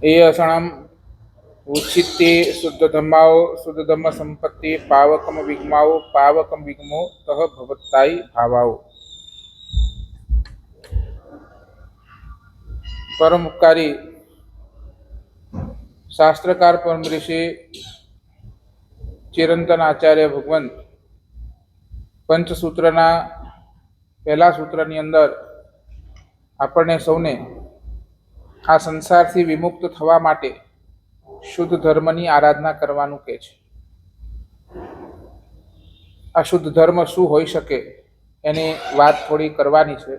एयसणम उच्छित्ते शुद्ध धम्माओ शुद्ध धम्म संपत्ति पावकम विग्माओ पावकम विग्मो तह भवत्ताई भावाओ। परम उपकारी शास्त्रकार परम ऋषि चिरंतन आचार्य भगवंत पंचसूत्रना पहला सूत्रनी अंदर आपणे सौने आ संसारथी विमुक्त थवा माटे शुद्ध धर्मनी आराधना करवानुं कहे छे। आ शुद्ध धर्म शुं होई शके एनी वात थोड़ी करवानी छे।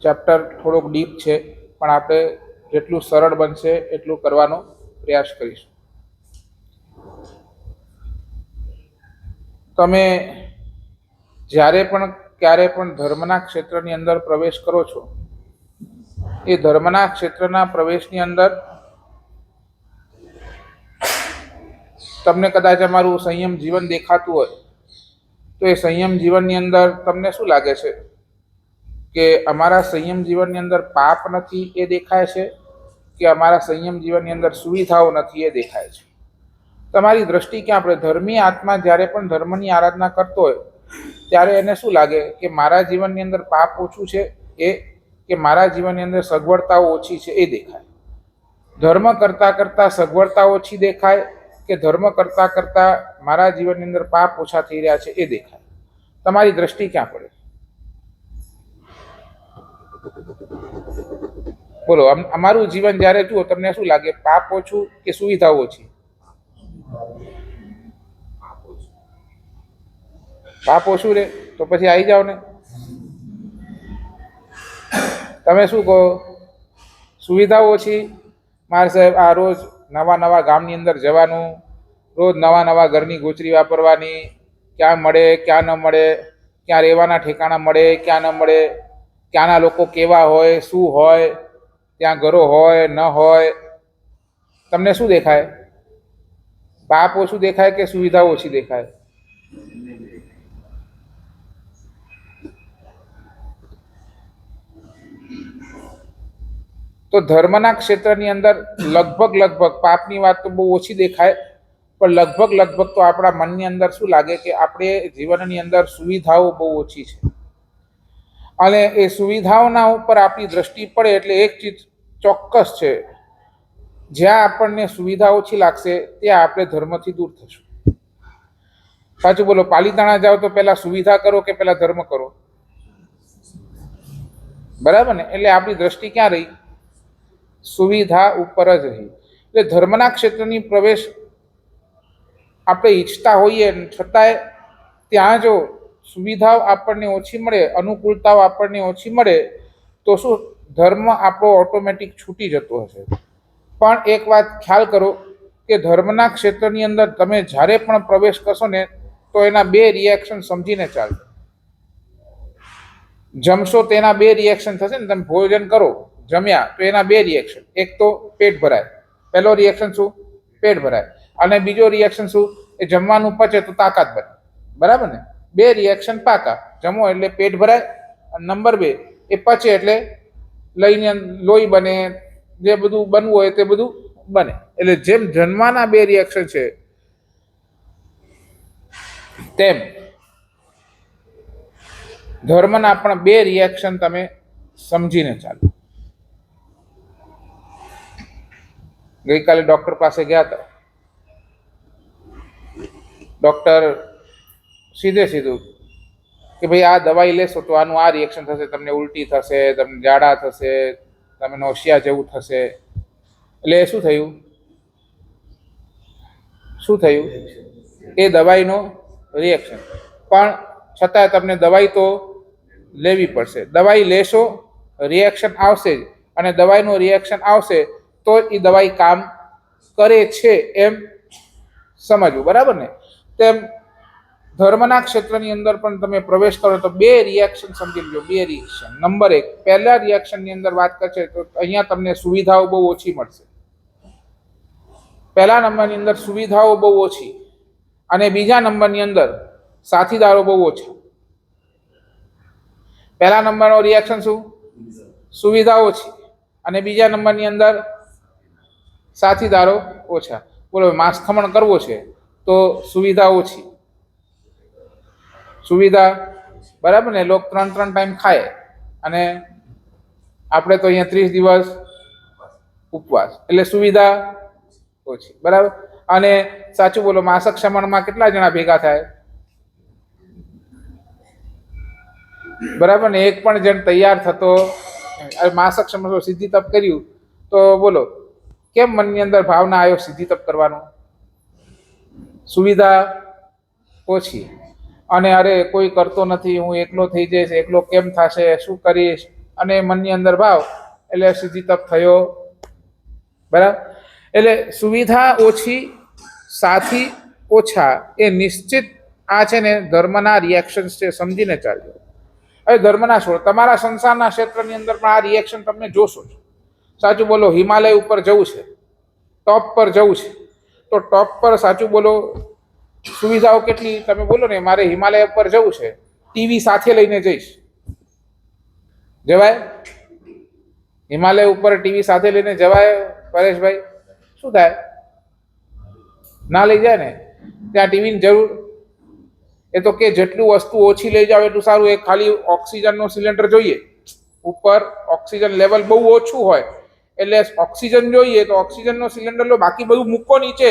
चैप्टर थोड़ोक डीप छे पण आपणे जेटલું सरळ बनशे એટલું કરવાનો પ્રયાસ કરીશું। તમે જ્યારે પણ ક્યારે પણ ધર્મના ક્ષેત્રની અંદર પ્રવેશ કરો છો એ ધર્મના ક્ષેત્રના પ્રવેશની અંદર તમને કદાચ અમારું સંયમ જીવન દેખાતું હોય તો એ સંયમ જીવનની અંદર તમને શું લાગે છે કે અમારા સંયમ જીવનની અંદર પાપ નથી એ દેખાય છે કે અમારા સંયમ જીવનની અંદર સુવિધાઓ નથી એ દેખાય છે। તમારી દ્રષ્ટિ ક્યાં પડે? ધર્મી આત્મા જ્યારે પણ ધર્મની આરાધના કરતો હોય ત્યારે એને શું લાગે કે મારા જીવનની અંદર પાપ ઓછું છે એ કે મારા જીવનની અંદર સગવડતાઓ ઓછી છે એ દેખાય। ધર્મ કરતાં કરતાં સગવડતા ઓછી દેખાય કે ધર્મ કરતાં કરતાં મારા જીવનની અંદર પાપ ઓછા થઈ રહ્યા છે એ દેખાય। તમારી દ્રષ્ટિ ક્યાં પડે? બોલો, અમારું જીવન જ્યારે જુઓ તમને શું લાગે? પાપ ઓછું કે સુવિધાઓ ઓછી? પાપ ઓછું રે તો પછી આવી જાઓ ને। તમે શું કહો? સુવિધાઓ ઓછી? મારે સાહેબ આ રોજ નવા નવા ગામની અંદર જવાનું, રોજ નવા નવા ઘરની ગોચરી વાપરવાની, ક્યાં મળે ક્યાં ન મળે, ક્યાં રહેવાના ઠેકાણા મળે ક્યાં ન મળે, ત્યાંના લોકો કેવા હોય શું હોય, ત્યાં ઘરો હોય ન હોય, તમને શું દેખાય? પાપ ઓછું દેખાય કે સુવિધાઓ ઓછી દેખાય? તો ધર્મના ક્ષેત્રની અંદર લગભગ પાપની વાત તો બહુ ઓછી દેખાય પણ લગભગ તો આપણા મનની અંદર શું લાગે કે આપણે જીવનની અંદર સુવિધાઓ બહુ ઓછી છે અને એ સુવિધાઓના ઉપર આપણી દ્રષ્ટિ પડે એટલે એક ચીજ ચોક્કસ છે, જ્યાં આપણને સુવિધા ઓછી લાગશે ત્યાં આપણે ધર્મથી દૂર થશું। સાચું બોલો, પાલીતાણા જાઓ તો પહેલા સુવિધા કરો કે પહેલા ધર્મ કરો? બરાબર ને? એટલે આપણી દ્રષ્ટિ ક્યાં રહી? સુવિધા ઉપર જ રહી। એટલે ધર્મના ક્ષેત્રની પ્રવેશ આપણે ઈચ્છતા હોઈએ છતાંય ત્યાં જો સુવિધાઓ આપણને ઓછી મળે, અનુકૂળતાઓ આપણને ઓછી મળે તો શું ધર્મ આપણો ઓટોમેટિક છૂટી જતો હશે। પણ એક વાત ખ્યાલ કરો કે ધર્મના ક્ષેત્રની અંદર તમે જ્યારે પણ પ્રવેશ કરશો ને તો એના બે રિએક્શન સમજીને ચાલજો। જમશો તેના બે રિએક્શન થશે ને, તમે ભોજન કરો જમ્યા તો એના બે રિએક્શન, એક તો પેટ ભરાય, પહેલો રિએક્શન શું? પેટ ભરાય, અને બીજો રિએક્શન શું? એ જમવાનું પચે તો તાકાત બને, બરાબર ને? બે રિએક્શન પાકા, જમો એટલે પેટ ભરાય, નંબર બે એ પચે એટલે લઈને લોહી બને, જે બધું બનવું હોય તે બધું બને। એટલે જેમ જન્માના બે રિએક્શન છે તેમ ધર્મના પણ બે રિએક્શન તમે સમજીને ચાલો। ગઈકાલે ડોક્ટર પાસે ગયા હતા, ડોક્ટર સીધું કે ભાઈ આ દવાઈ લેશો તો આનું આ રિએક્શન થશે, તમને ઉલટી થશે, તમને ઝાડા થશે, તમે નોશિયા જેવું થશે। એટલે શું થયું? એ દવાઈનો રિએક્શન, પણ છતાં તમને દવાઈ તો લેવી પડશે। દવાઈ લેશો, રિએક્શન આવશે જ, અને દવાઈનું રિએક્શન આવશે તો એ દવાઈ કામ કરે છે એમ સમજવું, બરાબર ને? તેમ ધર્મના ક્ષેત્રની અંદર પણ તમે પ્રવેશ કરો તો બે રિએક્શન સમજી લો, બે રિએક્શન। નંબર એક, પહેલા રિએક્શનની અંદર વાત કરશે તો અહીંયા તમને સુવિધાઓ બહુ ઓછી મળશે, પહેલા નંબરની અંદર સુવિધાઓ બહુ ઓછી, અને બીજા નંબરની અંદર સાથીદારો બહુ ઓછા। પહેલા નંબરનો રિએક્શન શું? સુવિધા ઓછી. અને બીજા નંબરની અંદર સાથીદારો ઓછા. બોલો, માસખમણ કરવો છે તો સુવિધા ઓછી, સુવિધા બરાબર ને. લોક 3 ટાઈમ ખાય અને આપણે તો અહીંયા 30 દિવસ ઉપવાસ, એટલે સુવિધા ઓછી, બરાબર. અને સાચું બોલો, માસક શમનમાં કેટલા જણા ભેગા થાય? બરાબર ને. એક પણ જણ તૈયાર થતો માસક શમન સિદ્ધિ તપ કર્યું તો બોલો કેમ મનની અંદર ભાવના આવ્યો સિદ્ધિ તપ કરવાનો? સુવિધા ઓછી. અને અરે કોઈ કરતો નથી, હું એકલો થઈ જઈશ, એકલો કેમ થશે, શું કરીશ, અને મનની અંદર ભાવ, એટલે સિદ્ધિ તપ થયો. બરાબર. એટલે સુવિધા ઓછી, સાથી ઓછા, એ નિશ્ચિત આ છે ને ધર્મના રિએક્શન્સ છે, સમજીને ચાલજો. હવે ધર્મના છોડ, તમારા સંસારના ક્ષેત્રની અંદર પણ આ રિએક્શન તમને જોશો. સાચું બોલો, હિમાલય ઉપર જવું છે, ટોપ પર જવું છે, તો ટોપ પર સાચું બોલો સુવિધાઓ કેટલી? તમે બોલો ને મારે હિમાલય ઉપર જવું છે, ટીવી સાથે લઈને જઈશ, જવાય? હિમાલય ઉપર ટીવી સાથે લઈને જવાય પરેશભાઈ? શું થાય? ના લઈ જાય ને. ત્યાં ટીવીની જરૂર, એ તો કે જેટલું વસ્તુ ઓછી લઈ જાવ એટલું સારું. એ ખાલી ઓક્સિજનનો સિલિન્ડર જોઈએ, ઉપર ઓક્સિજન લેવલ બહુ ઓછું હોય એટલે ઓક્સિજન જોઈએ તો ઓક્સિજનનો સિલિન્ડર લો, બાકી બધું મૂકો નીચે.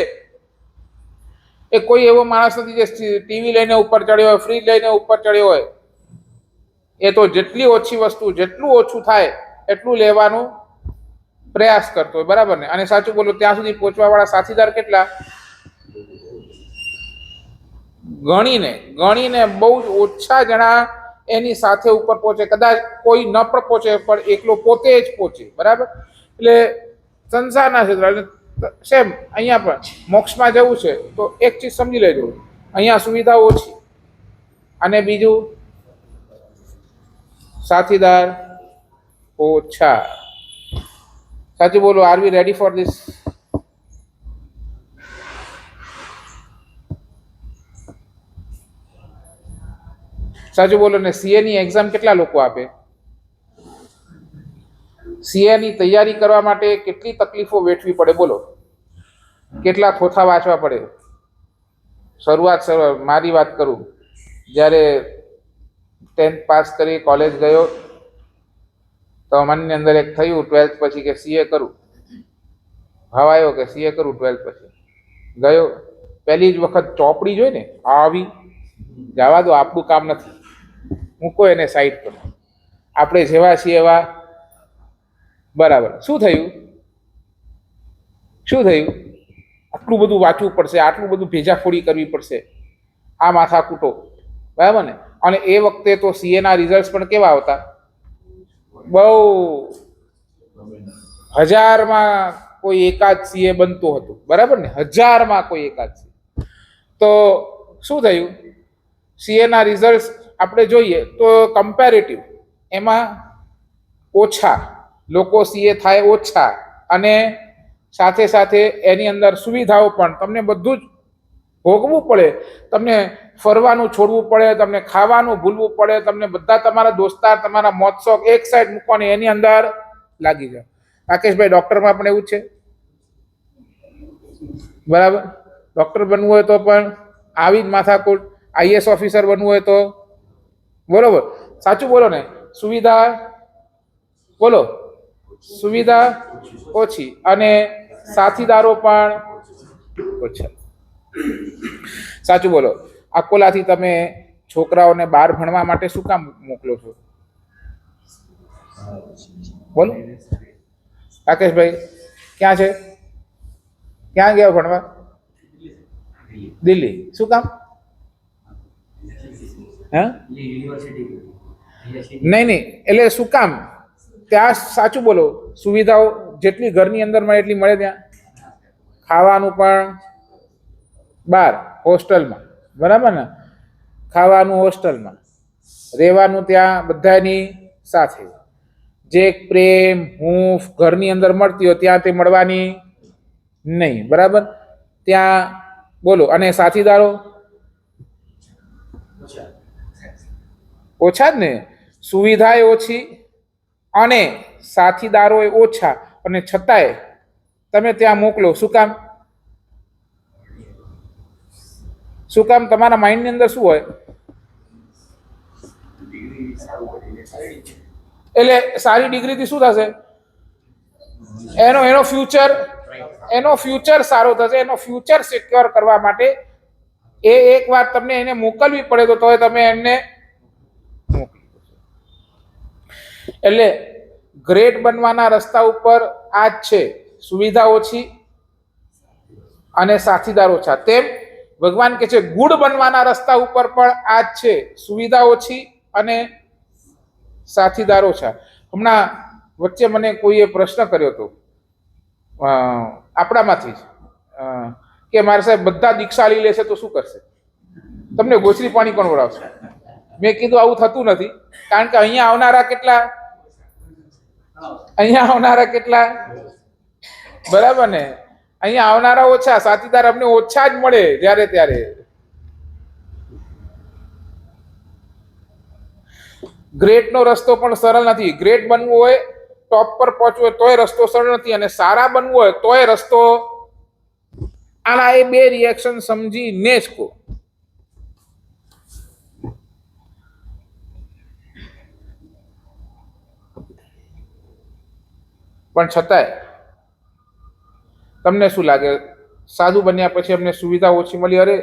એ કોઈ એવો માણસ નથી જે ટીવી લઈને ઉપર ચડ્યો હોય, ફ્રીજ લઈને ઉપર ચડ્યો હોય. એ તો જેટલી ઓછી વસ્તુ, જેટલું ઓછું થાય એટલું લેવાનું પ્રયાસ કરતો હોય, બરાબર ને. અને સાચું બોલો, ત્યાં સુધી પહોંચવા વાળા સાથીદાર કેટલા? ગણીને બહુ જ ઓછા જણા એની સાથે ઉપર પહોંચે. કદાચ કોઈ ન પણ પહોંચે પણ એકલો પોતે જ પહોંચે, બરાબર. એટલે સંસારના ક્ષેત્ર સેમ અહીંયા પણ મોક્ષમાં જવું છે તો એક ચીજ સમજી લેજો, અહીંયા સુવિધા ઓછી અને બીજું સાથીદાર ઓછા. સાચું બોલો, are we ready for this? સાચું બોલો ને. સીએ ની એક્ઝામ કેટલા લોકો આપે? સીએ ની તૈયારી કરવા માટે કેટલી તકલીફો વેઠવી પડે? બોલો, કેટલા થોથા વાંચવા પડે? શરૂઆત મારી વાત કરું, જ્યારે 10th પાસ કરી કોલેજ ગયો તો મનની અંદર એક થયું 12th પછી કે સીએ કરું. ભાવ આવ્યો કે સીએ કરું. 12th પછી ગયો, પહેલી જ વખત ચોપડી જોઈ ને આવી, જવા દો, આપણું કામ નથી, મૂકો એને સાઈડ પર, આપણે જેવા છીએ એવા. બરાબર. શું થયું? આટલું બધું વાંચવું પડશે, આટલું બધું ભેજાફોડી કરવી પડશે, આ માથા કૂટો, બરાબર ને. અને એ વખતે તો સીએ ના રિઝલ્ટ પણ કેવા આવતા? બહુ 1000માં કોઈ એકાદ સીએ બનતું હતું, બરાબર ને. 1000માં કોઈ એકાદ સીએ. તો શું થયું? સીએ ના રિઝલ્ટ આપણે જોઈએ તો કમ્પેરેટિવ એમાં ઓછા લોકો સીએ થાય, ઓછા. અને સાથે સાથે એની અંદર સુવિધાઓ પણ, તમને બધું જ ભોગવું પડે, તમને ફરવાનું છોડવું પડે, તમને ખાવાનું ભૂલવું પડે, તમને બધા તમારા દોસ્તાર, તમારા મોજ શોખ એક સાઈડ મૂકવાની, એની અંદર લાગી જાય. રાકેશભાઈ, ડોક્ટરમાં પણ એવું જ છે, બરાબર. ડોક્ટર બનવું હોય તો પણ આવી જ માથાકૂટ. આઈએસ ઓફિસર બનવું હોય તો, બરોબર. સાચું બોલો ને. સુવિધા બોલો, સુવિધા ઓછી અને સાથીદારો પણ ઓછા. સાચું બોલો. અકોલાથી તમે છોકરાઓને બહાર ભણવા માટે શું કામ મોકલો છો? બોલો રાકેશભાઈ, ક્યાં છે? ક્યાં ગયા ભણવા? દિલ્હી. શું કામ? નહીં, એટલે શું કામ ત્યાં? સાચું બોલો. સુવિધાઓ જેટલી ઘરની અંદર મળે એટલી મળે ત્યાં. ખાવાનું પણ બહાર હોસ્ટેલમાં, બરાબર ને. ખાવાનું હોસ્ટેલમાં, રહેવાનું ત્યાં બધાની સાથે. જે પ્રેમ હૂંફ ઘરની અંદર મળતી હોય ત્યાં તે મળવાની નહીં, બરાબર. ત્યાં બોલો. અને સાથીદારો ઓછા જ ને. સુવિધાએ ઓછી અને સાથીદારો ઓછા, અને છતાંય તમે ત્યાં મોકલો. શું કામ? શું કામ? તમારા માઇન્ડની અંદર શું હોય? એટલે સારી ડિગ્રીથી શું થશે? એનો ફ્યુચર સારો થશે. એનો ફ્યુચર સિક્યોર કરવા માટે એક વાર તમને એને મોકલવી પડે તો તમે એમને મોકલી. એટલે ગ્રેટ બનવાના રસ્તા ઉપર આ જ છે, સુવિધા ઓછી અને સાથીદાર ઓછા. તેમ ભગવાન કહે છે ગુડ બનવાના રસ્તા ઉપર પણ આ જ છે, સુવિધા ઓછી અને સાથીદાર ઓછા. હમણાં વચ્ચે મને કોઈએ પ્રશ્ન કર્યો હતો આપણામાંથી જ, કે મારા સાહેબ બધા દીક્ષા લઈ લેશે તો શું કરશે? તમને ગોચરી પાણી કોણ વળાવશે? મેં કીધું આવું થતું નથી, કારણ કે અહીંયા આવનારા કેટલા બરાબર ને? અહીંયા આવનારા ઓછા, સાથીદાર અમને ઓછા જ મળે જ્યારે ત્યારે. ગ્રેટનો રસ્તો પણ સરળ નથી. ગ્રેટ બનવું હોય, ટોપ પર પહોંચવું હોય તોય રસ્તો સરળ નથી, અને સારા બનવું હોય તોય રસ્તો. આના એ બે રિએક્શન સમજીને જ કહો. પણ છતાંય તમને શું લાગે? સાધુ બન્યા પછી અમને સુવિધા ઓછી મળી? અરે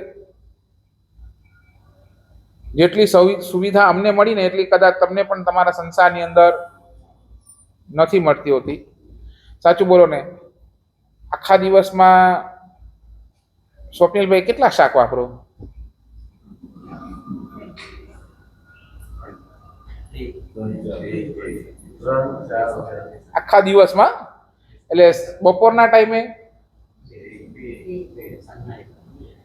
જેટલી સુવિધા અમને મળી ને એટલી કદાચ તમને પણ તમારા સંસારની અંદર નથી મળતી હોતી. સાચું બોલો ને? આખા દિવસમાં સ્વપ્નિલભાઈ કેટલા શાક વાપરો? આખા દિવસમાં? એટલે બપોરના ટાઈમે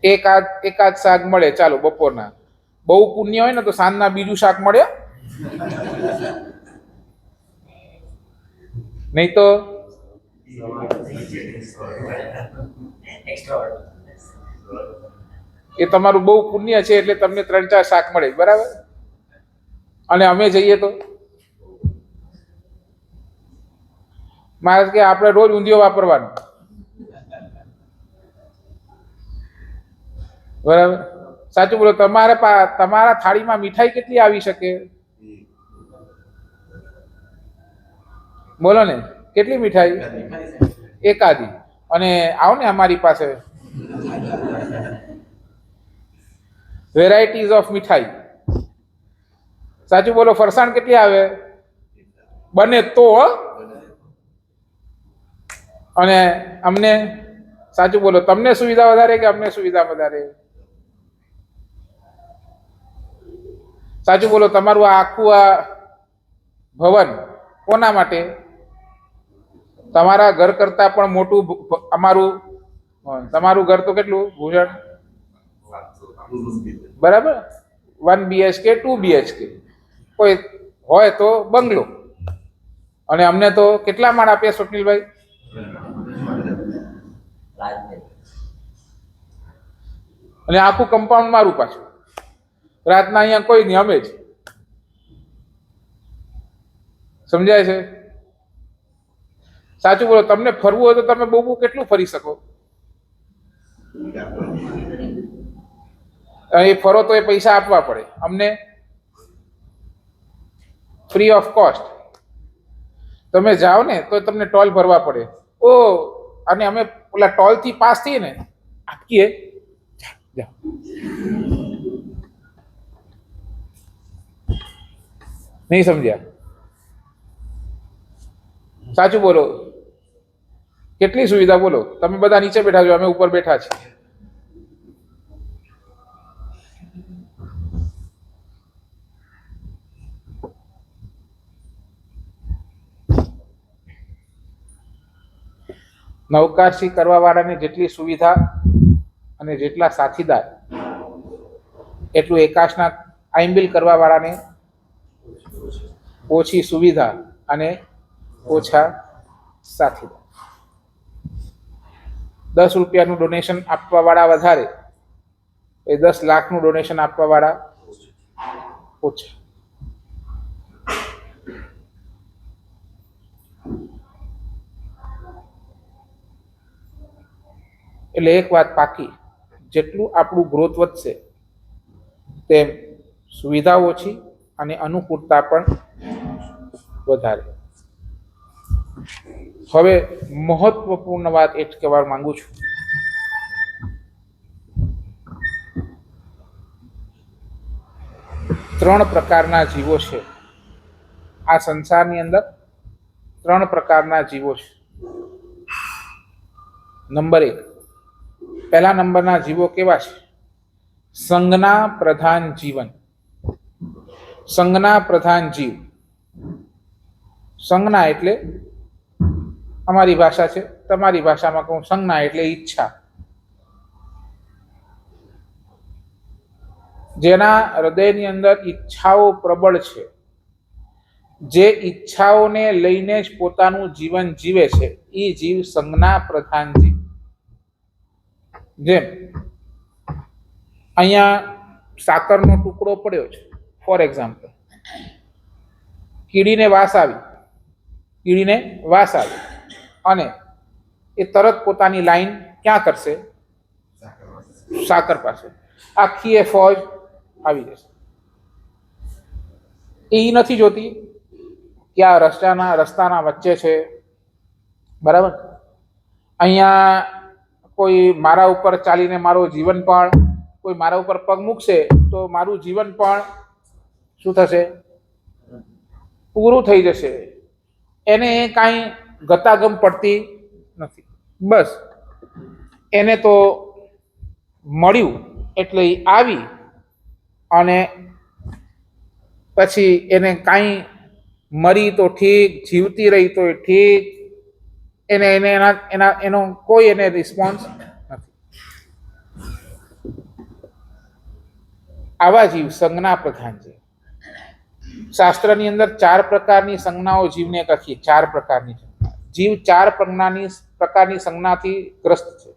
એકાદ શાક મળે, ચાલો બપોરના. બહુ પુણ્ય હોય ને તો સાંજના બીજું શાક મળે, નહીં તો એ તમારું બહુ પુણ્ય છે એટલે તમને 3-4 શાક મળે, બરાબર? અને અમે જઈએ તો મારે કે આપણે રોજ ઊંધિયો વાપરવાનો, બરાબર? સાચું બોલો. તમારા થાળીમાં મીઠાઈ કેટલી આવી શકે? બોલો ને, કેટલી મીઠાઈ? એકાદી. અને આવો ને અમારી પાસે વેરાયટીઝ ઓફ મીઠાઈ. સાચું બોલો. ફરસાણ કેટલી આવે? બને તો. અને અમને, સાચું બોલો, તમને સુવિધા વધારે કે અમને સુવિધા વધારે? સાચું બોલો. તમારું આ આખું આ ભવન કોના માટે? તમારા ઘર કરતા પણ મોટું અમારું. તમારું ઘર તો કેટલું ભૂષણ? બરાબર, 1 BHK 2 BHK, કોઈ હોય તો બંગલો. અને અમને તો કેટલા માળ આપ્યા સ્વપ્નિલભાઈ? અને આખું કમ્પાઉન્ડ મારું પાછું. રાતના અહીંયા કોઈ નહીં, અમે જ. સમજાય છે? સાચું બોલો. તમને ફરવું હોય તો તમે બહુ કેટલું ફરી શકો? એ ફરો તો એ પૈસા આપવા પડે. અમને ફ્રી ઓફ કોસ્ટ. તમે જાઓ ને તો તમને ટોલ ભરવા પડે. અને અમે ઓલા ટોલ થી પાસ થઈએ ને આપીએ. નહીં સમજ્યા? સાચું બોલો. કેટલી સુવિધા બોલો. તમે બધા નીચે બેઠા છો, અમે ઉપર બેઠા છીએ. નવકાશી કરવા વાળાને જેટલી સુવિધા અને જેટલા સાથીદાર, એટલું એકાશના આઈમ્બિલ કરવા વાળાને ઓછી સુવિધા અને ઓછા સાથીદાર. 10 રૂપિયાનું ડોનેશન આપવા વાળા વધારે, એ 10 લાખનું ડોનેશન આપવા વાળા ઓછા. એટલે એક વાત પાકી, જેટલું આપણું ગ્રોથ વધશે તેમ સુવિધા ઓછી અને અનુકૂળતા પણ વધારે. હવે મહત્વપૂર્ણ વાત એ જ કહેવા માંગુ છું, ત્રણ પ્રકારના જીવો છે આ સંસારની અંદર. ત્રણ પ્રકારના જીવો છે. નંબર 1, પહેલા નંબરના જીવો કેવા છે? સંજ્ઞા પ્રધાન જીવન. સંજ્ઞા પ્રધાન જીવ. સંજ્ઞા એટલે અમારી ભાષા છે, તમારી ભાષામાં કહું, સંજ્ઞા એટલે ઈચ્છા. જેના હૃદયની અંદર ઈચ્છાઓ પ્રબળ છે, જે ઈચ્છાઓને લઈને જ પોતાનું જીવન જીવે છે, એ જીવ સંજ્ઞા પ્રધાન જીવ. જેમ અહીંયા સાકરનો ટુકડો પડ્યો છે, ફોર એક્ઝામ્પલ, કીડીને વાસ આવી અને એ તરત પોતાની લાઈન ક્યાં કરશે? સાકર પાસે. આખી એ ફોજ આવી જશે. એ નથી જોતી કે આ રસ્તાના વચ્ચે છે, બરાબર, અહીંયા કોઈ મારા ઉપર ચાલીને મારું જીવન પણ, કોઈ મારા ઉપર પગ મૂકશે તો મારું જીવન પણ શું થશે? પૂરું થઈ જશે. એને કાંઈ ગતાગમ પડતી નથી. બસ એને તો મળ્યું એટલે આવી, અને પછી એને કાંઈ મરી તો ઠીક, જીવતી રહી તો ઠીક, એનો કોઈ એને રિસ્પોન્સ નથી. આવા જીવ સંજ્ઞા પ્રધાન છે. શાસ્ત્રની અંદર 4 પ્રકારની સંજ્ઞાઓ જીવને કહીએ. 4 પ્રકારની જીવ 4 પ્રકારની સંજ્ઞાથી ગ્રસ્ત છે.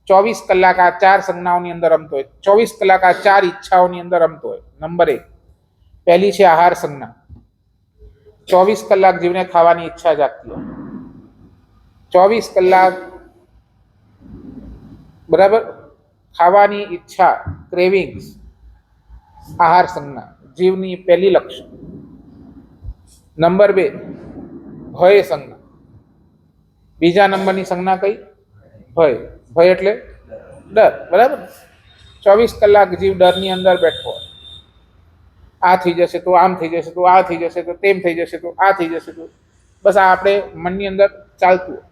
24 કલાક આ 4 સંજ્ઞાઓની અંદર રમતો હોય, 24 કલાક આ 4 ઈચ્છાઓની અંદર રમતો હોય. નંબર 1, પહેલી છે આહાર સંજ્ઞા. 24 કલાક જીવને ખાવાની ઈચ્છા જાગતી હોય. 24 કલાક, બરાબર, ખાવાની ઈચ્છા, ક્રેવિંગ્સ, આહાર સંજ્ઞા જીવની પહેલી લક્ષણ. નંબર 2, ભય સંજ્ઞા. બીજા નંબરની સંજ્ઞા કઈ? ભય. ભય એટલે ડર, બરાબર. 24 કલાક જીવ ડરની અંદર બેઠો હોય. આ થઈ જશે તો આમ થઈ જશે, તો આ થઈ જશે તો તેમ થઈ જશે, તો આ થઈ જશે તો, બસ આ આપણે મનની અંદર ચાલતું હોય.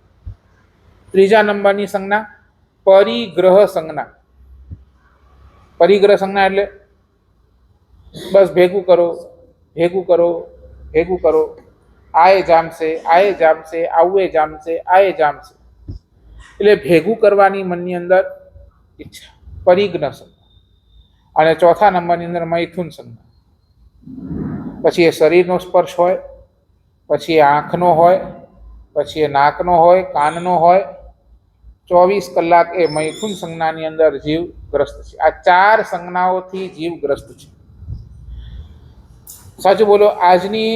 ત્રીજા નંબરની સંજ્ઞા પરિગ્રહ સંજ્ઞા. પરિગ્રહ સંજ્ઞા એટલે બસ ભેગું કરો, ભેગું કરો, ભેગું કરો, આએ જામશે, આએ જામશે, આવું એ જામશે, આએ જામશે. એટલે ભેગું કરવાની મનની અંદર ઈચ્છા, પરિગ્રહ સંજ્ઞા. અને ચોથા નંબરની અંદર મૈથુન સંજ્ઞા. પછી એ શરીરનો સ્પર્શ હોય, પછી એ આંખનો હોય, પછી એ નાકનો હોય, કાનનો હોય. 24 કલાક એ મૈથુન સંજ્ઞાની અંદર જીવ ગ્રસ્ત છે. આ 4 સંજ્ઞાઓથી જીવ ગ્રસ્ત છે. સાચું બોલો, આજની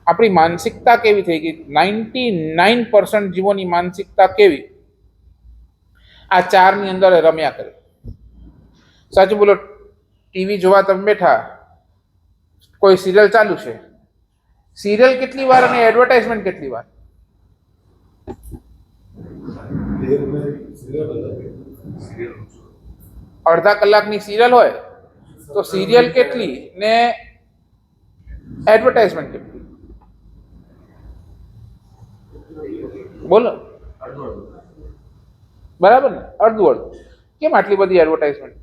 આપણી માનસિકતા કેવી થઈ ગઈ? 99% જીવોની માનસિકતા કેવી? આ 4ની અંદર રમ્યા કરે. સાચું બોલો, ટીવી જોવા તમે બેઠા, કોઈ સિરિયલ ચાલુ છે, સિરિયલ કેટલી વાર અને એડવર્ટાઇઝમેન્ટ કેટલી વાર? અડધા કલાકની સિરિયલ હોય તો સિરિયલ કેટલી ને એડવર્ટાઇઝમેન્ટ કેટલી? બોલો, બરાબર ને? અડધું. કેમ આટલી બધી એડવર્ટાઇઝમેન્ટ?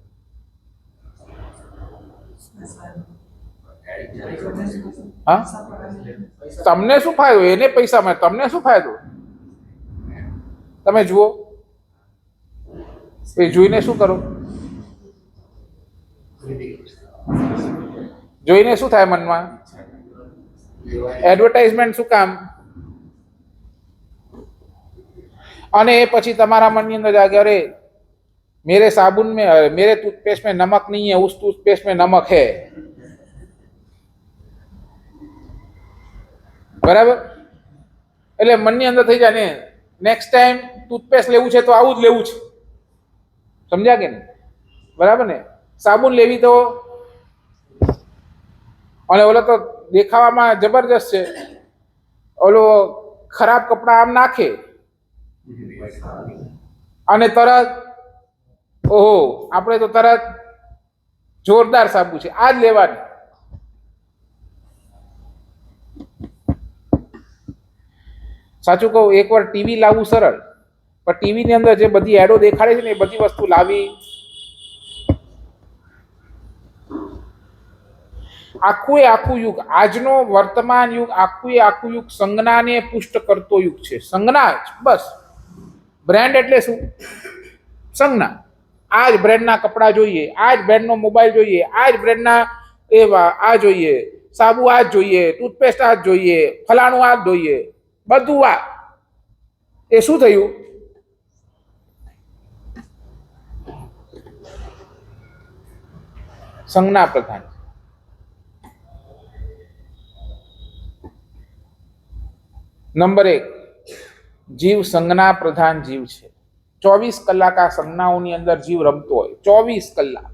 હા, તમને શું ફાયદો? એને પૈસા મળે, તમને શું ફાયદો? તમે જુઓ, એ જોઈને શું કરો? જોઈને શું થાય મનમાં? એડવર્ટાઇઝમેન્ટ. શું કામ? અને એ પછી તમારા મનની અંદર જાગે, અરે मेरे साबुन में, मेरे टूथपेस्ट में नमक नहीं है, उस टूथपेस्ट में नमक है. બરાબર? એટલે મનની અંદર થઈ જાય ને, નેક્સ્ટ ટાઈમ ટૂથપેસ્ટ લેવું છે તો આવું જ લેવું છે. સમજ્યા કે નહીં? બરાબર ને? સાબુન લેવી તો, અને ઓલો તો દેખાવામાં જબરજસ્ત છે, ઓલો ખરાબ કપડા આમ નાખે અને તરત ઓહો આપણે તો તરત જોરદાર સાબુ છે આ જ લેવાની. સાચું કહું, એકવાર ટીવી લાવવું સરળ, પણ ટીવી ની અંદર જે બધી એડો દેખાડે છે ને એ બધી વસ્તુ લાવી આખું એ આખું યુગ, આજનો વર્તમાન યુગ આખું એ આખું યુગ સંજ્ઞાને પુષ્ટ કરતો યુગ છે. સંજ્ઞા જ બસ. બ્રાન્ડ એટલે શું? સંજ્ઞા. આ જ બ્રાન્ડના કપડા જોઈએ, આ જ બ્રાન્ડનો મોબાઈલ જોઈએ, આ જ બ્રાન્ડના એવા આ જોઈએ, સાબુ આ જ જોઈએ, ટૂથપેસ્ટ આ જ જોઈએ, ફલાણું આ જ જોઈએ, બધું આ. એ શું થયું? સંજ્ઞા પ્રધાન. નંબર 1, જીવ સંજ્ઞા પ્રધાન જીવ છે. 24 કલાક આ સંજ્ઞાઓની અંદર જીવ રમતો હોય, 24 કલાક.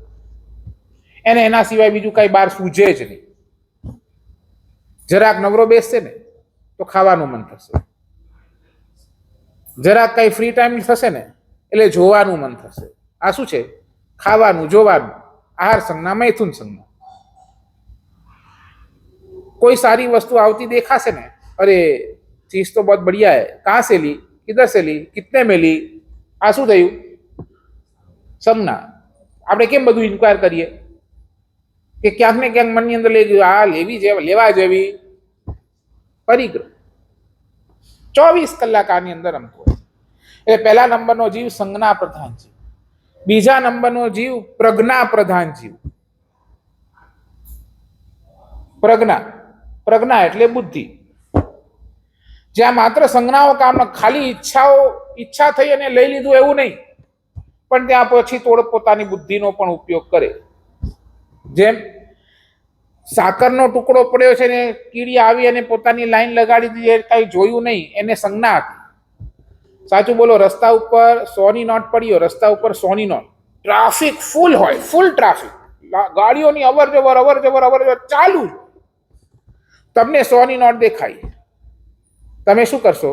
એને એના સિવાય બીજું કઈ બહાર સૂજે જ નહીં. જરાક નવરો બેસશે ને તો ખાવાનું મન થશે, જરાક કઈ ફ્રી ટાઈમ થશે ને એટલે જોવાનું મન થશે. આ શું છે? ખાવાનું, જોવાનું. આહાર સંજ્ઞા, મૈથુન સંજ્ઞા. કોઈ સારી વસ્તુ આવતી દેખાશે ને, અરે चीज तो बहुत बढ़िया है, कहाँ से ली, किधर से ली, कितने में ली? આ શું થયું? સંજ્ઞા. આપણે કેમ બધું ઇન્ક્વાયર કરીએ કે ક્યાંક ને ક્યાંક મનની અંદર લઈ ગયું આ લેવી જેવી, લેવા જેવી પરિગ્રહ. 24 કલાક આની અંદર રમતો હોય. એ પહેલા નંબરનો જીવ સંજ્ઞા પ્રધાન જીવ. બીજા નંબરનો જીવ પ્રજ્ઞા પ્રધાન જીવ. પ્રજ્ઞા, પ્રજ્ઞા એટલે બુદ્ધિ. જ્યાં માત્ર સંજ્ઞાઓ કામ, ખાલી ઈચ્છા થઈ અને લઈ લીધું એવું નહીં, પણ ત્યાં પછી પોતાની બુદ્ધિનો પણ ઉપયોગ કરે. જેમ સાકરનો ટુકડો પડ્યો છે ને કીડી આવી અને પોતાની લાઈન લગાડી દીધી, કઈ જોયું નહીં, એને સંજ્ઞા હતી. સાચું બોલો, રસ્તા ઉપર 100ની નોટ પડ્યો, રસ્તા ઉપર 100ની નોટ, ટ્રાફિક ફૂલ હોય, ફૂલ ટ્રાફિક, ગાડીઓની અવર જવર ચાલુ, તમને 100ની નોટ દેખાય, તમે શું કરશો?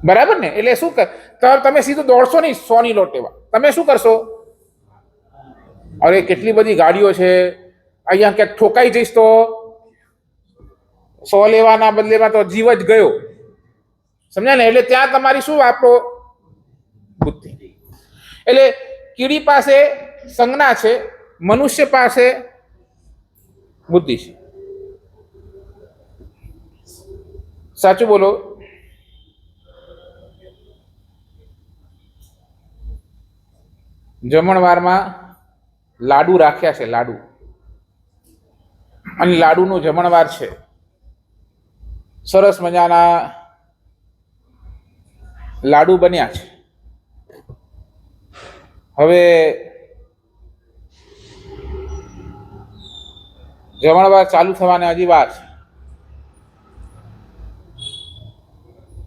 બરાબર ને? એટલે શું કર, તમે સીધું દોડશો નહીં 100ની નોટ લેવા. તમે શું કરશો? અરે કેટલી બધી ગાડીઓ છે, અહીંયા ક્યાંક ઠોકાઈ જઈશ તો 100 લેવાના બદલેમાં તો જીવ જ ગયો. સમજ્યા ને? એટલે ત્યાં તમારી શું વાપરો? બુદ્ધિ. એટલે કીડી પાસે સંજ્ઞા છે, મનુષ્ય પાસે બુદ્ધિ છે. સાચું બોલો. જમણવારમાં લાડુ રાખ્યા છે, લાડુ, અને લાડુનો જમણવાર છે. સરસ મજાના લાડુ બન્યા છે. હવે જમણવાર ચાલુ થવાને હજી વાર છે,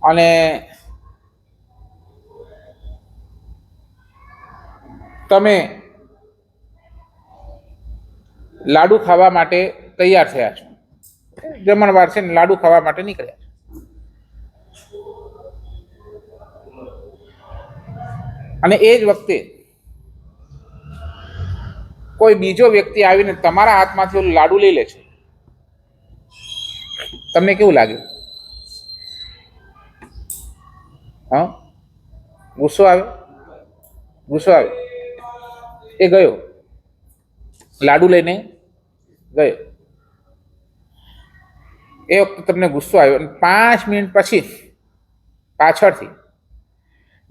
અને તમે લાડુ ખાવા માટે તૈયાર થયા છો. જમણવાર છે ને લાડુ ખાવા માટે નીકળ્યા છો. અને એ જ વખતે કોઈ બીજો વ્યક્તિ આવીને તમારા હાથમાંથી ઓલું લાડુ લઈ લે છે. તમને કેવું લાગે? હા, ગુસ્સો આવે? ગુસ્સો આવે. એ ગયો, લાડુ લઈને ગયો. એ વખતે તમને ગુસ્સો આવ્યો, અને 5 મિનિટ પછી પાછળથી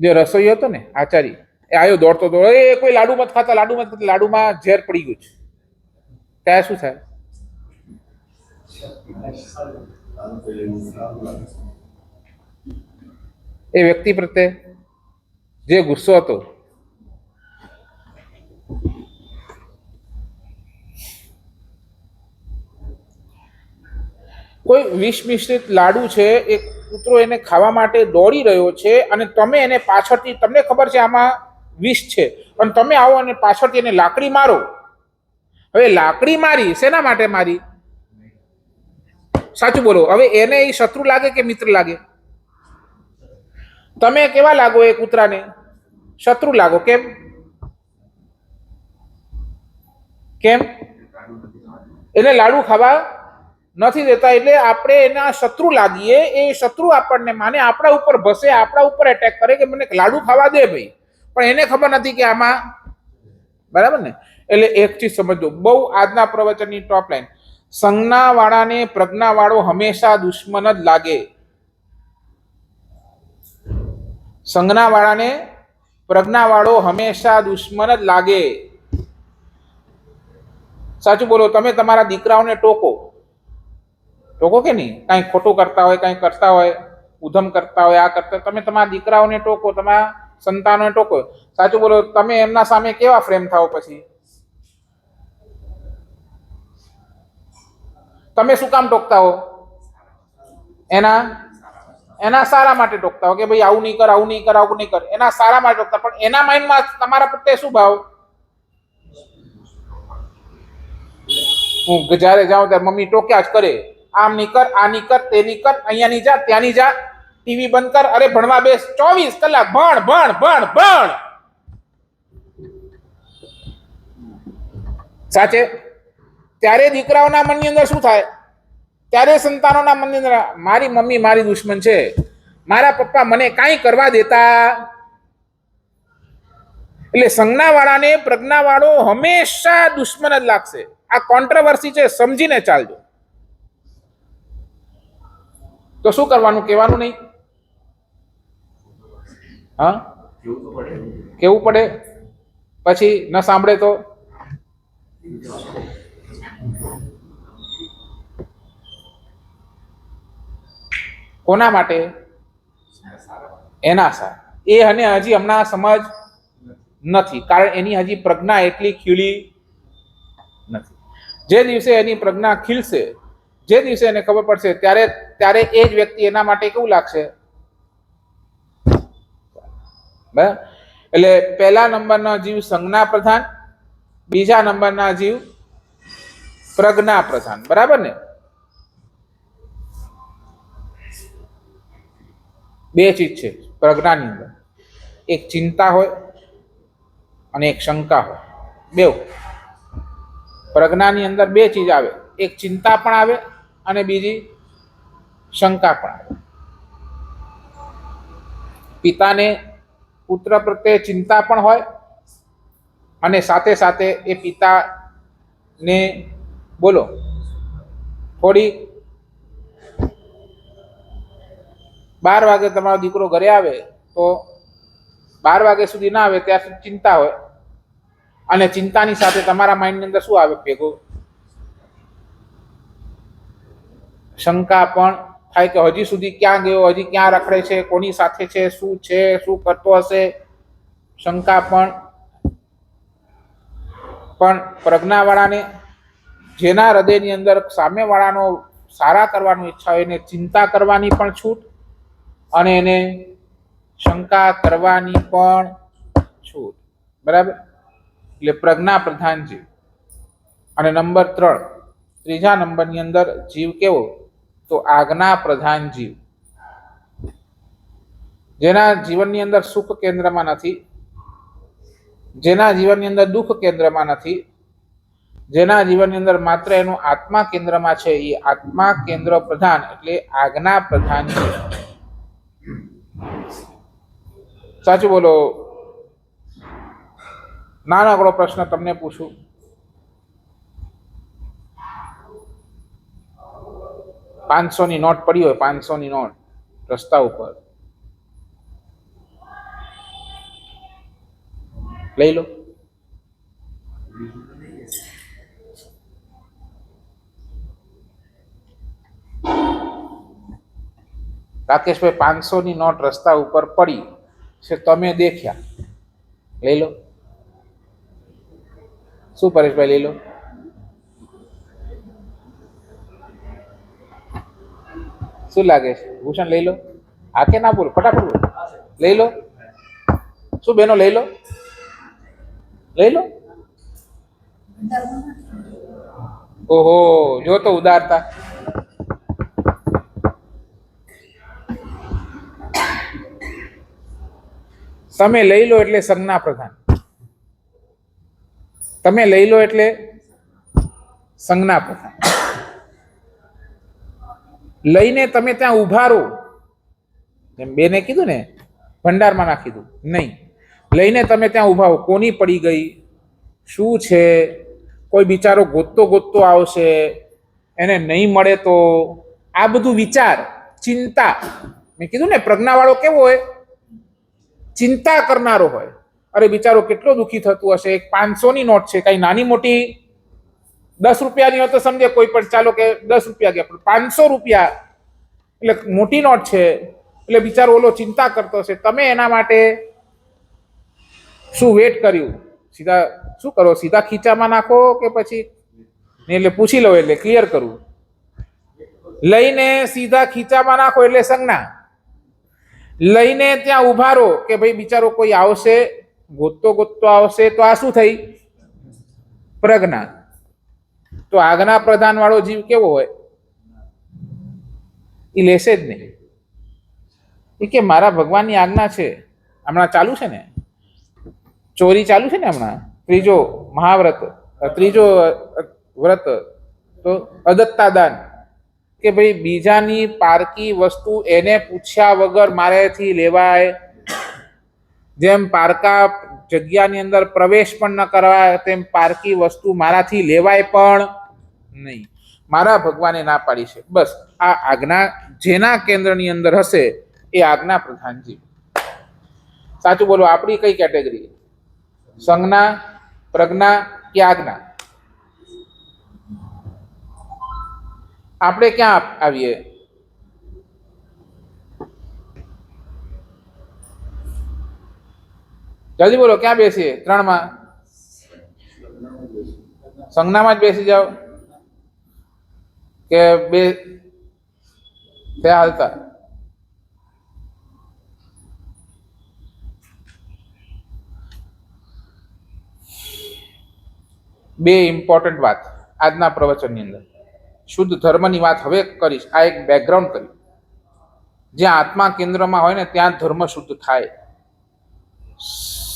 જે રસોઈ હતો ને, આચાર્ય, એ આવ્યો દોડતો, એ કોઈ લાડુ મત ખાતા, લાડુ મત ખાતા, લાડુમાં ઝેર પડી ગયું છે. ત્યાં શું થાય? એ વ્યક્તિ પ્રત્યે જે ગુસ્સો હતો કોઈ વિષ મિશ્રિત લાડુ છે, એક કૂતરો એને ખાવા માટે દોડી રહ્યો છે અને તમે એને પાછળથી, તમને ખબર છે આમાં વિષ છે, પણ તમે આવો અને પાછળથી એને લાકડી મારો. હવે લાકડી મારી શેના માટે મારી? સાચું બોલો. હવે એને એ શત્રુ લાગે કે મિત્ર લાગે? તમે કેવા લાગો એ કૂતરાને? શત્રુ લાગો. કેમ? કેમ? એને લાડુ ખાવા નથી દેતા એટલે આપણે એના શત્રુ લાગીએ. એ શત્રુ આપણને માને, આપણા ઉપર ભસે, આપણા ઉપર એટેક કરે કે મને લાડુ ખાવા દે ભાઈ, પણ એને ખબર નથી કે આમાં, બરાબર ને? એટલે એક ચીજ સમજો બહુ, આજના પ્રવચનની ટોપ લાઈન, સંજ્ઞા વાળાને પ્રજ્ઞા વાળો હંમેશા દુશ્મન જ લાગે. સંજ્ઞા વાળાને પ્રજ્ઞા વાળો હંમેશા દુશ્મન જ લાગે. સાચું બોલો. તમે તમારા દીકરાઓને ટોકો કે નહીં? કઈ ખોટું કરતા હોય, કઈ કરતા હોય, ઉધમ કરતા હોય, આ કરતા, તમે તમારા દીકરાઓને ટોકો, તમારા સંતાનોને ટોકો. સાચું બોલો. તમે એમના સામે કેવા ફ્રેમ થાઓ? પછી તમે શું કામ ટોકતા હો? એના સારા માટે ટોકતા હો કે ભાઈ આવું નહીં કર, આવું નહીં કર, આવું નહીં કર. એના સારા માટે ટોકતા, પણ એના માઇન્ડમાં તમારા પ્રત્યે શું ભાવ? હું જ્યારે જાઉં ત્યારે મમ્મી ટોક્યા જ કરે, આમ નહીં કર, આ નહીં કર, તે નહીં કર, અહીંયા નહીં જા, ત્યાં નહીં જા, ટીવી બંધ કર, અરે ભણવા બેસ, 24 કલાક ભણ ભણ ભણ ભણ. સાચે? ત્યારે દીકરાઓના મનની અંદર શું થાય? ત્યારે સંતાનોના મનની અંદર મારી મમ્મી મારી દુશ્મન છે, મારા પપ્પા મને કાંઈ કરવા દેતા. એટલે સંજ્ઞા વાળાને પ્રજ્ઞા વાળો હંમેશા દુશ્મન જ લાગશે. આ કોન્ટ્રોવર્સી છે, સમજીને ચાલજો. તો શું કરવાનું? કહેવાનું નહીં? હા, કેવું પડે. પછી ન સાંભળે તો કોના માટે? એના સારા. એ અને હજી હમણાં સમજ નથી, કારણ એની હજી પ્રજ્ઞા એટલી ખીલી નથી. જે દિવસે એની પ્રજ્ઞા ખીલશે, જે દિવસે એને ખબર પડશે, ત્યારે એ જ વ્યક્તિ એના માટે કેવું લાગશે? બરાબર? એટલે પહેલા નંબરના જીવ સંજ્ઞા પ્રધાન, બીજા નંબરના જીવ પ્રજ્ઞા પ્રધાન. બરાબર ને? બે ચીજ છે પ્રજ્ઞાની અંદર, એક ચિંતા હોય અને એક શંકા હોય. બે પ્રજ્ઞાની અંદર બે ચીજ આવે, એક ચિંતા પણ આવે અને બીજી શંકા પણ આવે. પિતાને પુત્ર પ્રત્યે ચિંતા પણ હોય અને સાથે સાથે એ પિતાને બોલો થોડી 12 વાગે તમારો દીકરો ઘરે આવે તો 12 વાગ્યા સુધી ના આવે ત્યાં સુધી ચિંતા હોય, અને ચિંતાની સાથે તમારા માઇન્ડની અંદર શું આવે ભેગું? શંકા પણ થાય કે હજી સુધી ક્યાં ગયો, હજી ક્યાં રખડે છે, કોની સાથે છે, શું કરતો હશે. શંકા પણ પ્રજ્ઞાવાળાને, જેના હૃદયની અંદર સામેવાળાનો સારા કરવાની ઈચ્છા હોય, એને ચિંતા કરવાની પણ છૂટ અને એને શંકા કરવાની પણ છૂટ. બરાબર? એટલે પ્રજ્ઞા પ્રધાન જીવ. અને નંબર 3, ત્રીજા નંબરની અંદર જીવ કેવો? તો આજ્ઞા પ્રધાન જીવ. જેના જીવનની અંદર સુખ કેન્દ્રમાં નથી, જેના જીવનની અંદર દુઃખ કેન્દ્રમાં નથી, જેના જીવનની અંદર માત્ર એનું આત્મા કેન્દ્રમાં છે, એ આત્મા કેન્દ્ર પ્રધાન એટલે આજ્ઞા પ્રધાન જીવ. સાચું બોલો. નાનકડો પ્રશ્ન તમને પૂછું, ₹500ની નોટ પડી હોય, 500ની નોટ રસ્તા ઉપર, લઈ લો. રાકેશભાઈ, 500ની નોટ રસ્તા ઉપર પડી છે, તમે દેખ્યા, લઈ લો. શું પરેશભાઈ, લઈ લો? શું લાગે છે ભૂષણ? લઈ લો. આ કે ના બોલો, ફટાફટ બોલો. લઈ લો. શું બેનો લઈ લો? લઈ લો. ઓહો, જો તો ઉદારતા. તમે લઈ લો એટલે સંજ્ઞા પ્રધાન. તમે લઈ લો એટલે સંજ્ઞા પ્રધાન. લઈને તમે ત્યાં ઉભા રહો, એમ બેને કીધું ને, ભંડારમાં નાખી દઉં નહીં. લઈને તમે ત્યાં ઉભા હો, કોની પડી ગઈ, શું છે, કોઈ બિચારો ગોતતો ગોતતો આવશે, એને નહીં મળે તો, આ બધું વિચાર, ચિંતા. મેં કીધું ને પ્રજ્ઞાવાળો કેવો હોય? ચિંતા કરનારો હોય. અરે બિચારો કેટલો દુઃખી થતું હશે. એક 500ની નોટ છે, કઈ નાની મોટી 10 રૂપિયાની હોય તો સમજે કોઈ પણ, ચાલો કે 10 રૂપિયા ગયા, પણ 500 રૂપિયા એટલે મોટી નોટ છે. એટલે બિચારો ઓલો ચિંતા કરતો હશે. તમે એના માટે શું વેટ કર્યું? સીધા શું કરો? સીધા ખીચામાં નાખો કે પછી? એટલે પૂછી લો એટલે ક્લિયર કરું. લઈને સીધા ખીચામાં નાખો એટલે સંજ્ઞા. લઈને ત્યાં ઉભા રહો કે ભાઈ બિચારો કોઈ આવશે, ગોતતો ગોતતો આવશે, તો આ શું થઈ? પ્રજ્ઞા. તો આજ્ઞા પ્રધાન વાળો જીવ કેવો હોય? એ લેશે જ નહીં. એ કે મારા ભગવાનની આજ્ઞા છે. હમણાં ચાલુ છે ને ચોરી, ચાલુ છે ને હમણાં ત્રીજો મહાવ્રત, ત્રીજો વ્રત, તો અદત્તા દાન, કે ભાઈ બીજાની પારકી વસ્તુ એને પૂછ્યા વગર મારેથી લેવાય. જેમ પારકા જગ્યાની અંદર પ્રવેશ પણ ન કરવાય, તેમ પારકી વસ્તુ મારાથી લેવાય પણ નહીં. મારા ભગવાને ના પાડી છે. બસ આ આજ્ઞા જેના કેન્દ્રની અંદર હશે એ આજ્ઞા પ્રધાન જીવ. સાચું બોલો, આપણી કઈ કેટેગરી? સંજ્ઞા, પ્રજ્ઞા કે આજ્ઞા? આપણે ક્યાં આવીએ? જલ્દી બોલો, ક્યાં બેસીએ? 3માં સંજ્ઞામાં જ બેસી જાઓ કે બે હાલતા? બે ઇમ્પોર્ટન્ટ વાત આજના પ્રવચનની અંદર. શુદ્ધ ધર્મની વાત હવે કરીશ. આ એક બેકગ્રાઉન્ડ કરી. જ્યાં આત્મા કેન્દ્રમાં હોય ને ત્યાં ધર્મ શુદ્ધ થાય.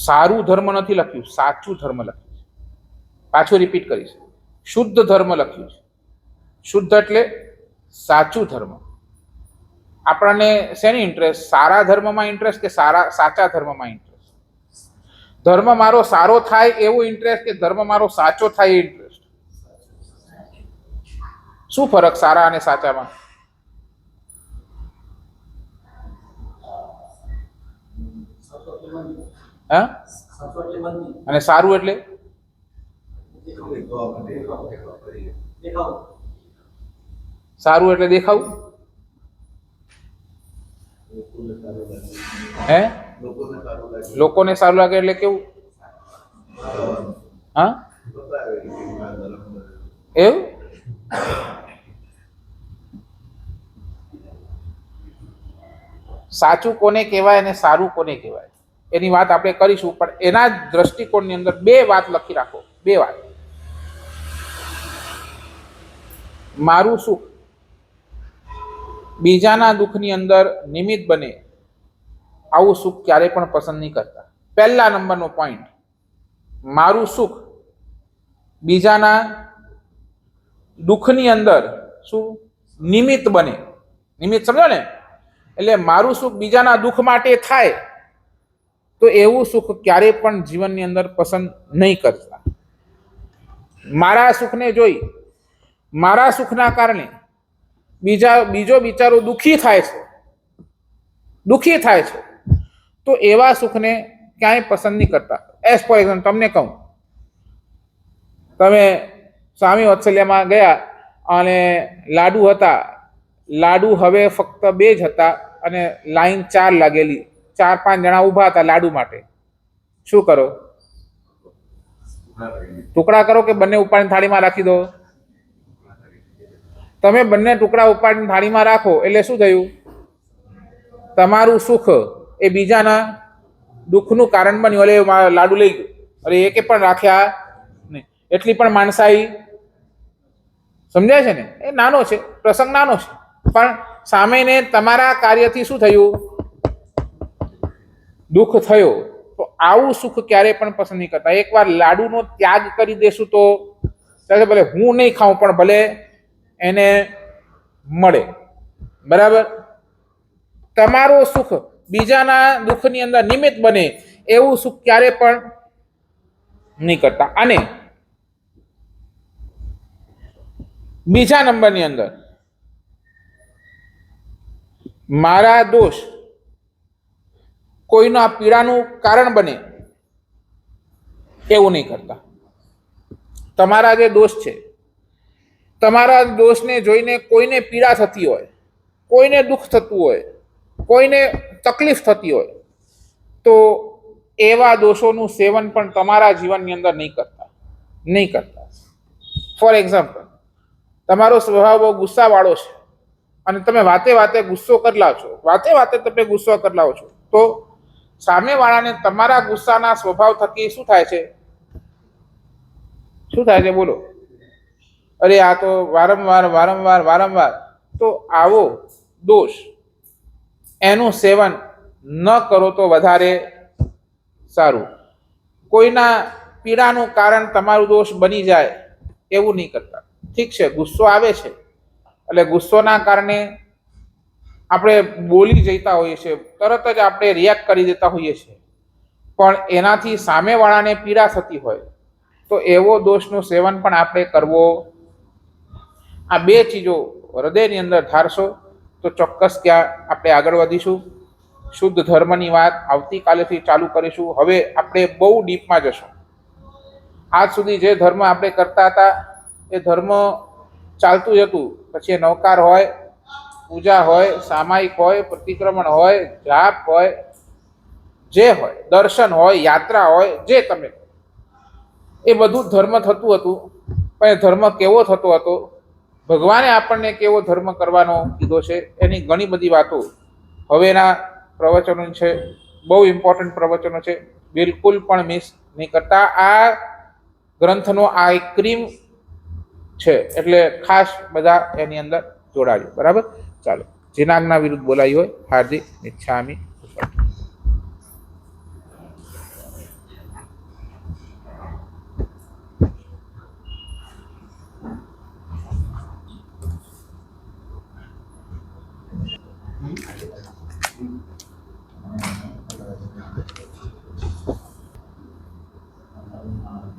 સારું ધર્મ નથી લખ્યું, સાચું ધર્મ લખ્યું છે. પાછું રિપીટ કરીશ, શુદ્ધ ધર્મ લખ્યું છે. શુદ્ધ એટલે સાચું ધર્મ. આપણને શેની ઇન્ટરેસ્ટ? સારા ધર્મમાં ઇન્ટરેસ્ટ કે સાચા ધર્મમાં ઇન્ટરેસ્ટ? ધર્મ મારો સારો થાય એવો ઇન્ટરેસ્ટ કે ધર્મ મારો સાચો થાય એ ઇન્ટરેસ્ટ? શું ફરક સારા અને સાચામાં? હા? અને સારું એટલે? સારું એટલે દેખાવું? હે? લોકોને સારું લાગે એટલે કેવું? હા, એવું? સાચું કોને કહેવાય અને સારું કોને કહેવાય એની વાત આપણે કરીશું, પણ એના જ દ્રષ્ટિકોણની અંદર બે વાત લખી રાખો. બે વાત. મારું સુખ બીજાના દુઃખની અંદર નિમિત્ત બને આવું સુખ ક્યારે પણ પસંદ નહીં કરતા. પહેલા નંબરનો પોઈન્ટ, મારું સુખ બીજાના દુઃખની અંદર શું નિમિત્ત બને. નિમિત્ત સમજો ને? એટલે મારું સુખ બીજાના દુઃખ માટે થાય તો એવું સુખ ક્યારે પણ જીવનની અંદર પસંદ નહીં કરતા. મારા સુખને જોઈ, મારા સુખના કારણે બીજો બિચારો દુઃખી થાય છે, તો એવા સુખને ક્યાંય પસંદ નહીં કરતા. એઝ ફોર એક્ઝામ્પલ તમને કહું, તમે સ્વામી વત્સલ્યમાં ગયા અને લાડુ હતા. લાડુ હવે ફક્ત 2 જ હતા અને લાઈન 4 લાગેલી, 4-5 જણા ઊભા હતા લાડુ માટે. શું કરો? ટુકડા કરો કે બંને ઉપાડીને થાળીમાં રાખી દો? તમે બંને ટુકડા ઉપાડીને થાળીમાં રાખો એટલે શું થયું? તમારું સુખ એ બીજાના દુઃખનું કારણ બન્યું. અરે લાડુ લઈ ગયો, અરે એકે પણ રાખ્યા નહીં. એટલી પણ માણસાઈ સમજાય છે ને? એ નાનો છે, પ્રસંગ નાનો છે, પણ સામેને તમારા કાર્યથી શું થયું? દુઃખ થયો. તો આવું સુખ ક્યારેય પણ પસંદ નહીં કરતા. એકવાર લાડુનો ત્યાગ કરી દેશું તો ભલે હું નહીં ખાઉં પણ ભલે એને મળે, બરાબર? તમારું સુખ બીજાના દુઃખની અંદર નિમિત્ત બને એવું સુખ ક્યારે પણ નહીં કરતા. અને બીજા નંબરની અંદર મારા દોષ કોઈના પીડાનું કારણ બને એવું નહીં કરતા. તમારા જે દોષ છે, તમારા દોષને જોઈને કોઈને પીડા થતી હોય, કોઈને દુઃખ થતું હોય, કોઈને તકલીફ થતી હોય, તો એવા દોષોનું સેવન પણ તમારા જીવનની અંદર નહીં કરતા. ફોર એક્ઝામ્પલ, તમારો સ્વભાવ બહુ ગુસ્સાવાળો છે અને તમે વાતે ગુસ્સો કરી લાવો છો, તમે ગુસ્સો કરી લાવો છો, તો સામેવાળાને તમારા ગુસ્સાના સ્વભાવ થકી શું થાય છે? બોલો. અરે આ તો વારંવાર. તો આવો દોષ એનું સેવન ન કરો તો વધારે સારું. કોઈના પીડાનું કારણ તમારું દોષ બની જાય એવું નહીં કરતા. ઠીક છે, ગુસ્સો આવે છે એટલે ગુસ્સોના કારણે આપણે બોલી જતા હોઈએ છીએ, તરત જ આપણે રિએક્ટ કરી દેતા હોઈએ છીએ, પણ એનાથી સામેવાળાને પીડા થતી હોય તો એવો દોષનું સેવન પણ આપણે કરવો. આ બે ચીજો હૃદયની અંદર ધારશો તો ચોક્કસ ત્યાં આપણે આગળ વધીશું. શુદ્ધ ધર્મની વાત આવતીકાલેથી ચાલુ કરીશું. હવે આપણે બહુ ડીપમાં જશું. આજ સુધી જે ધર્મ આપણે કરતા હતા એ ધર્મ ચાલતું જ હતું. પછી એ નવકાર હોય, પૂજા હોય, સામાયિક હોય, પ્રતિક્રમણ હોય, જાપ હોય, જે હોય, દર્શન હોય, યાત્રા હોય, જે તમે, એ બધું ધર્મ થતું હતું. પણ એ ધર્મ કેવો થતો હતો, ભગવાને આપણને કેવો ધર્મ કરવાનો કીધો છે, એની ઘણી બધી વાતો હવેના પ્રવચનો છે. બહુ ઇમ્પોર્ટન્ટ પ્રવચનો છે, બિલકુલ પણ મિસ નહીં કરતા. આ ગ્રંથનો આ એક ક્રીમ છે, એટલે ખાસ બધા એની અંદર જોડાજો, બરાબર? ચાલો, જેના આજ્ઞા વિરુદ્ધ બોલાઈ હોય હાર્દિક મિચ્છામિ.